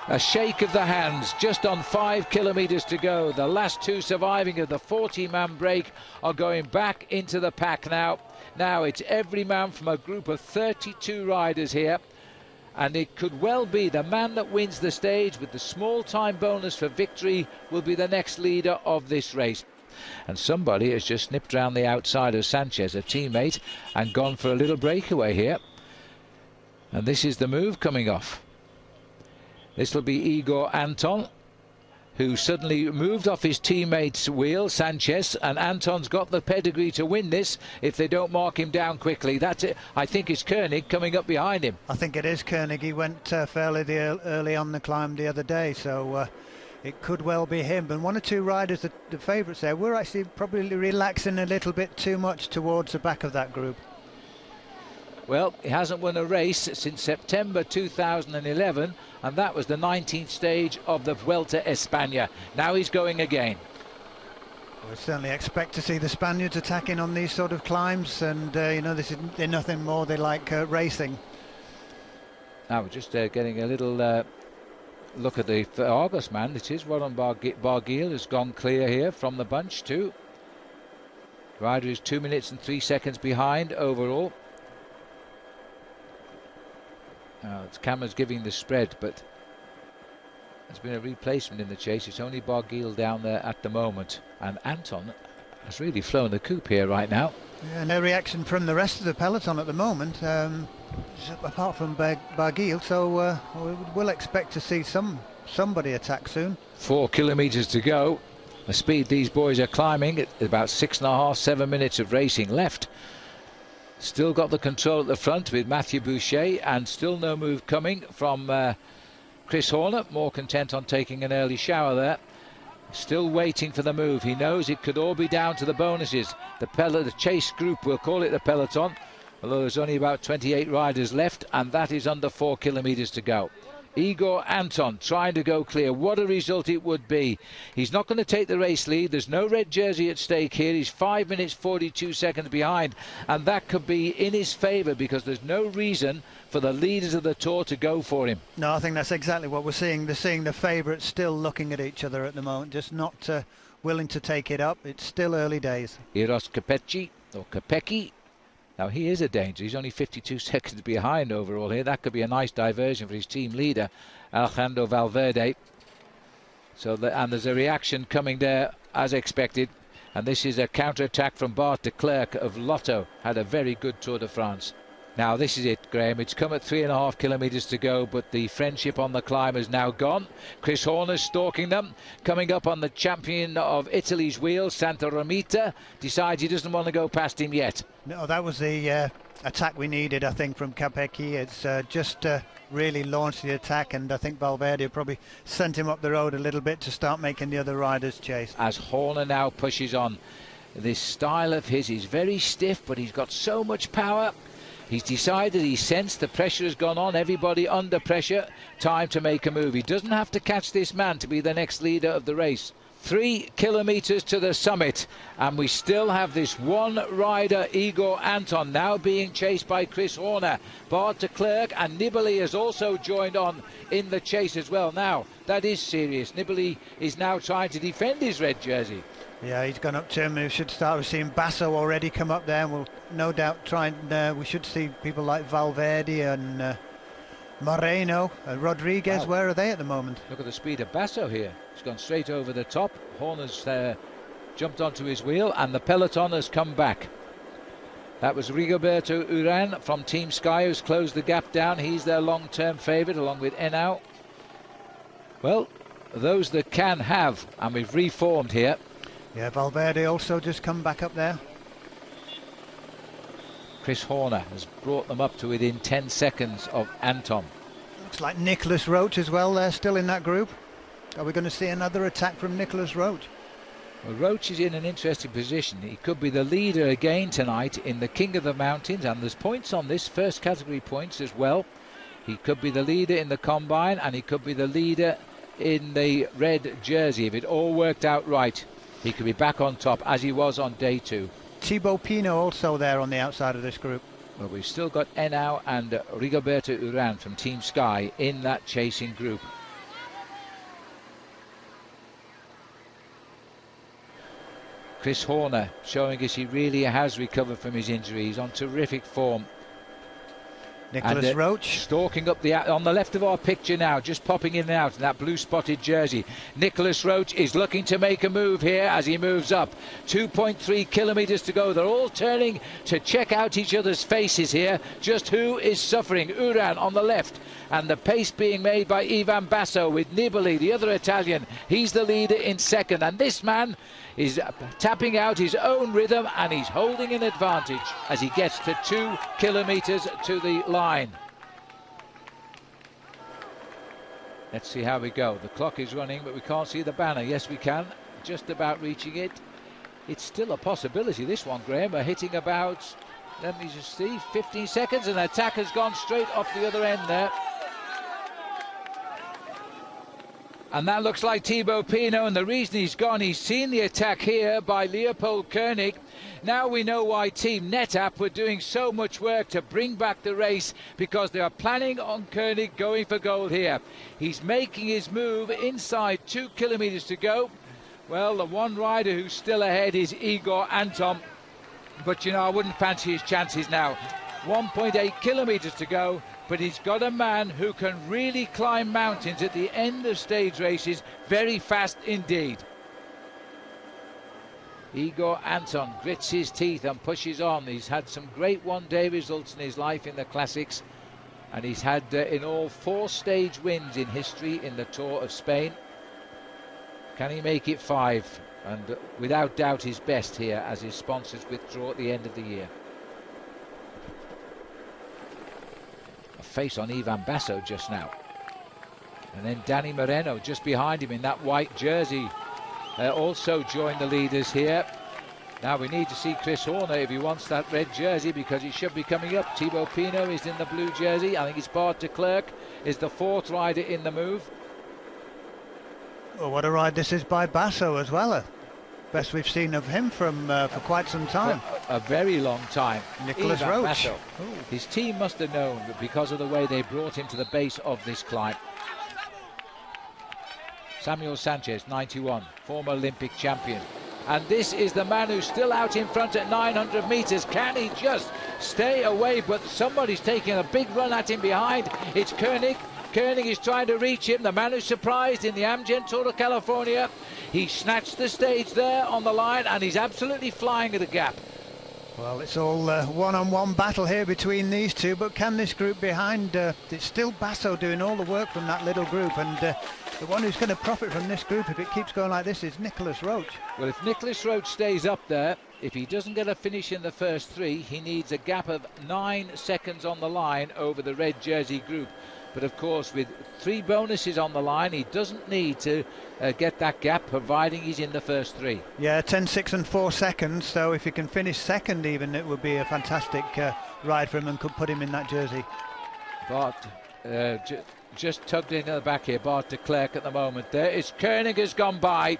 A shake of the hands, just on 5 kilometers to go. The last two surviving of the 40-man break are going back into the pack now. Now it's every man from a group of 32 riders here. And it could well be the man that wins the stage with the small time bonus for victory will be the next leader of this race. And somebody has just snipped round the outside of Sanchez, a teammate, and gone for a little breakaway here. And this is the move coming off. This will be Igor Anton, who suddenly moved off his teammate's wheel, Sanchez, and Anton's got the pedigree to win this if they don't mark him down quickly. That's it. I think it's Koenig coming up behind him. I think it is Koenig. He went fairly early on the climb the other day, so it could well be him. But one or two riders, the favourites there, we're actually probably relaxing a little bit too much towards the back of that group. Well, he hasn't won a race since September 2011, and that was the 19th stage of the Vuelta Espana. Now he's going again. We certainly expect to see the Spaniards attacking on these sort of climbs, and you know, they're nothing more, they like racing. Now we're just getting a little look at the Argos man. It is Warren Barguil has gone clear here from the bunch too. Rider is 2 minutes and 3 seconds behind overall. Now it's Camera's giving the spread, but there's been a replacement in the chase. It's only Barguil down there at the moment, and Anton has really flown the coop here right now. Yeah, no reaction from the rest of the peloton at the moment, apart from Barguil, so we'll expect to see somebody attack soon. 4 kilometers to go. The speed these boys are climbing, at about 6.5, 7 minutes of racing left. Still got the control at the front with Mathieu Boucher, and still no move coming from Chris Horner. More content on taking an early shower there. Still waiting for the move. He knows it could all be down to the bonuses. The chase group, we'll call it the peloton, although there's only about 28 riders left, and that is under 4 kilometers to go. Igor Anton trying to go clear. What a result it would be. He's not going to take the race lead. There's no red jersey at stake here. He's 5 minutes 42 seconds behind, and that could be in his favour because there's no reason for the leaders of the Tour to go for him. No, I think that's exactly what we're seeing. They're seeing the favourites still looking at each other at the moment, just not willing to take it up. It's still early days. Eros Capecchi, or Capecchi. Now he is a danger. He's only 52 seconds behind overall here. That could be a nice diversion for his team leader, Alejandro Valverde. And there's a reaction coming there as expected. And this is a counter-attack from Bart de Klerk of Lotto. Had a very good Tour de France. Now this is it, Graham. It's come at 3.5 kilometers to go, but the friendship on the climb is now gone. Chris Horner's stalking them. Coming up on the champion of Italy's wheel, Santa Romita, decides he doesn't want to go past him yet. No, that was the attack we needed, I think, from Capecchi. It's just really launched the attack, and I think Valverde probably sent him up the road a little bit to start making the other riders chase. As Horner now pushes on. This style of his is very stiff, but he's got so much power. He's decided, he sensed the pressure has gone on, everybody under pressure, time to make a move. He doesn't have to catch this man to be the next leader of the race. 3 kilometers to the summit, and we still have this one rider, Igor Anton, now being chased by Chris Horner. Bart de Klerk and Nibali has also joined on in the chase as well. Now, that is serious. Nibali is now trying to defend his red jersey. Yeah, he's gone up to him. We should start. We're seeing Basso already come up there, and we'll no doubt try and we should see people like Valverde and Moreno, Rodriguez. Wow. Where are they at the moment? Look at the speed of Basso here. He's gone straight over the top. Horner's jumped onto his wheel, and the peloton has come back. That was Rigoberto Urán from Team Sky who's closed the gap down. He's their long-term favourite along with Henao. Well, those that can have, and we've reformed here. Yeah, Valverde also just come back up there. Chris Horner has brought them up to within 10 seconds of Anton. Looks like Nicholas Roach as well. They're still in that group. Are we going to see another attack from Nicholas Roach? Well, Roach is in an interesting position. He could be the leader again tonight in the King of the Mountains, and there's points on this, first category points as well. He could be the leader in the combine, and he could be the leader in the red jersey if it all worked out right. He could be back on top as he was on day 2. Thibaut Pinot also there on the outside of this group. Well, we've still got Henao and Rigoberto Urán from Team Sky in that chasing group. Chris Horner showing us he really has recovered from his injury. He's on terrific form. Nicholas Roach stalking up on the left of our picture now, just popping in and out in that blue spotted jersey. Nicholas Roach is looking to make a move here as he moves up. 2.3 kilometers to go. They're all turning to check out each other's faces here, just who is suffering. Uran on the left, and the pace being made by Ivan Basso, with Nibali, the other Italian. He's the leader in second, and this man is tapping out his own rhythm, and he's holding an advantage as he gets to 2 kilometers to the line. Let's see how we go. The clock is running, but we can't see the banner. Yes, we can. Just about reaching it. It's still a possibility, this one, Graham. We're hitting about, let me just see, 15 seconds, and the attack has gone straight off the other end there. And that looks like Thibaut Pinot, and the reason he's gone, he's seen the attack here by Leopold Koenig. Now we know why Team NetApp were doing so much work to bring back the race, because they are planning on Koenig going for gold here. He's making his move inside 2 kilometers to go. Well, the one rider who's still ahead is Igor Anton, but you know, I wouldn't fancy his chances now. 1.8 kilometers to go, but he's got a man who can really climb mountains at the end of stage races very fast indeed. Igor Anton grits his teeth and pushes on. He's had some great one-day results in his life in the classics, and he's had in all 4 stage wins in history in the Tour of Spain. Can he make it 5? And without doubt his best here as his sponsors withdraw at the end of the year. A face on Ivan Basso just now, and then Danny Moreno just behind him in that white jersey also joined the leaders here. Now we need to see Chris Horner if he wants that red jersey, because he should be coming up. Thibaut Pinot is in the blue jersey. I think it's Bart de Klerk is the 4th rider in the move. Well, what a ride this is by Basso as well. Best we've seen of him for quite some time. For a very long time. Nicholas Roach. His team must have known that because of the way they brought him to the base of this climb. Samuel Sanchez, 91, former Olympic champion. And this is the man who's still out in front at 900 meters. Can he just stay away? But somebody's taking a big run at him behind. It's Koenig. Koenig is trying to reach him, the man who's surprised in the Amgen Tour of California. He snatched the stage there on the line, and he's absolutely flying at the gap. Well, it's all one-on-one battle here between these two, but can this group behind, it's still Basso doing all the work from that little group, and the one who's going to profit from this group if it keeps going like this is Nicholas Roach. Well, if Nicholas Roach stays up there, if he doesn't get a finish in the first 3, he needs a gap of 9 seconds on the line over the red jersey group. But of course, with 3 bonuses on the line, he doesn't need to get that gap, providing he's in the first 3. Yeah, 10, 6 and 4 seconds, so if he can finish second even, it would be a fantastic ride for him and could put him in that jersey. Bart just tugged into the back here, Bart de Klerk at the moment. There is Koenig has gone by.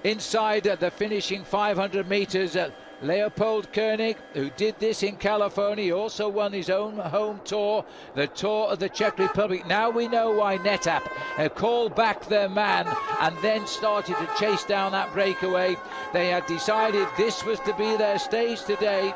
Inside the finishing 500 meters, Leopold Koenig, who did this in California, he also won his own home tour, the Tour of the Czech Republic. Now we know why NetApp called back their man and then started to chase down that breakaway. They had decided this was to be their stage today.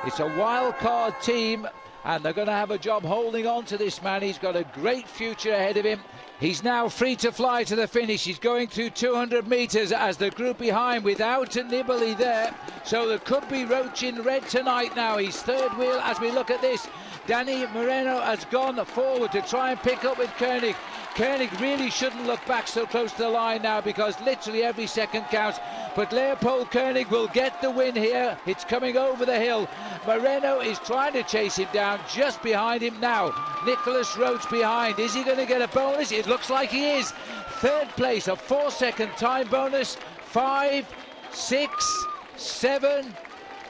It's a wild card team, and they're going to have a job holding on to this man. He's got a great future ahead of him. He's now free to fly to the finish. He's going through 200 meters as the group behind without Nibali there. So there could be Roach in red tonight now. He's third wheel as we look at this. Danny Moreno has gone forward to try and pick up with Koenig. Koenig really shouldn't look back so close to the line now, because literally every second counts. But Leopold Koenig will get the win here. It's coming over the hill. Moreno is trying to chase him down just behind him now. Nicholas Roach behind. Is he going to get a bonus? It looks like he is. Third place, a 4-second time bonus. 5, 6, 7,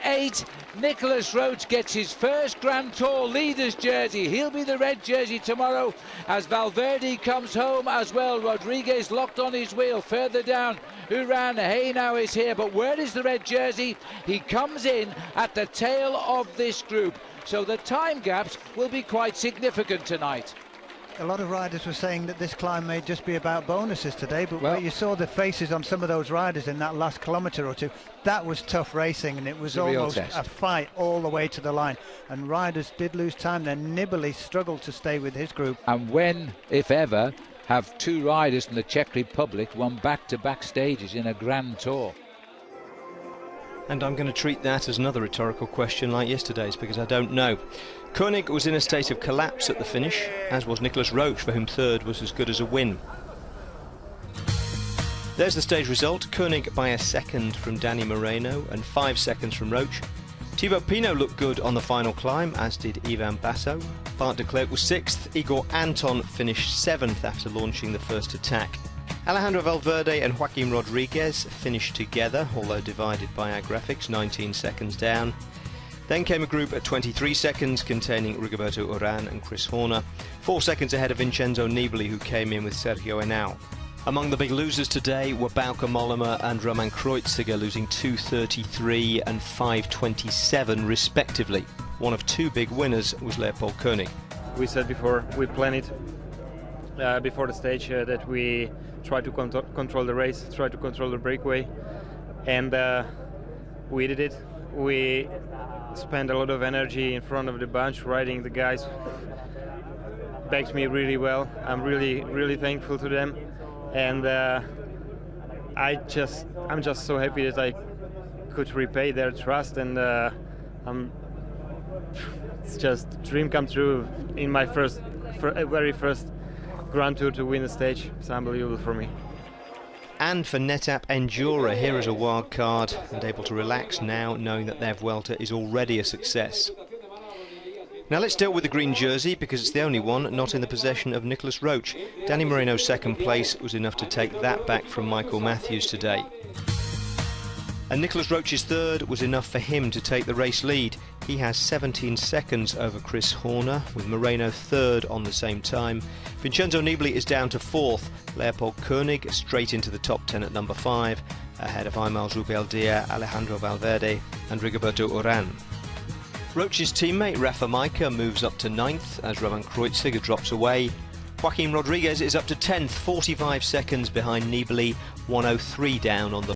8. Nicholas Roach gets his first Grand Tour leaders jersey. He'll be the red jersey tomorrow as Valverde comes home as well. Rodriguez locked on his wheel further down. Uran Haynau is here, but where is the red jersey? He comes in at the tail of this group, so the time gaps will be quite significant tonight. a lot of riders were saying that this climb may just be about bonuses today, but well, you saw the faces on some of those riders in that last kilometre or two. That was tough racing, and it was almost a fight all the way to the line. And riders did lose time there. Nibali struggled to stay with his group. And when, if ever, have two riders from the Czech Republic won back-to-back stages in a Grand Tour? And I'm going to treat that as another rhetorical question like yesterday's, because I don't know. Koenig was in a state of collapse at the finish, as was Nicolas Roche, for whom third was as good as a win. There's the stage result. Koenig by a second from Danny Moreno and 5 seconds from Roche. Thibaut Pinot looked good on the final climb, as did Ivan Basso. Bart de Klerk was 6th. Igor Anton finished 7th after launching the first attack. Alejandro Valverde and Joaquim Rodriguez finished together, although divided by our graphics, 19 seconds down. Then came a group at 23 seconds containing Rigoberto Urán and Chris Horner, 4 seconds ahead of Vincenzo Nibali, who came in with Sergio Henao. Among the big losers today were Bauke Mollema and Roman Kreuziger, losing 2:33 and 5:27 respectively. One of two big winners was Leopold Koenig. We said before, we planned it before the stage that we try to control the race, try to control the breakaway, and we did it. We spent a lot of energy in front of the bunch, riding the guys. Backed me really well. I'm really thankful to them, and I'm just so happy that I could repay their trust, and it's just a dream come true in my very first Grand Tour to win the stage. It's unbelievable for me. And for NetApp Endura, here is a wild card and able to relax now, knowing that their Vuelta is already a success. Now let's deal with the green jersey, because it's the only one not in the possession of Nicolas Roche. Danny Moreno's second place was enough to take that back from Michael Matthews today. And Nicolas Roche's third was enough for him to take the race lead. He has 17 seconds over Chris Horner, with Moreno third on the same time. Vincenzo Nibali is down to fourth. Leopold Koenig straight into the top 10 at number 5, ahead of Aimar Zubeldia, Alejandro Valverde and Rigoberto Urán. Roche's teammate Rafa Majka moves up to 9th as Roman Kreuziger drops away. Joaquim Rodriguez is up to 10th, 45 seconds behind Nibali, 1:03 down on the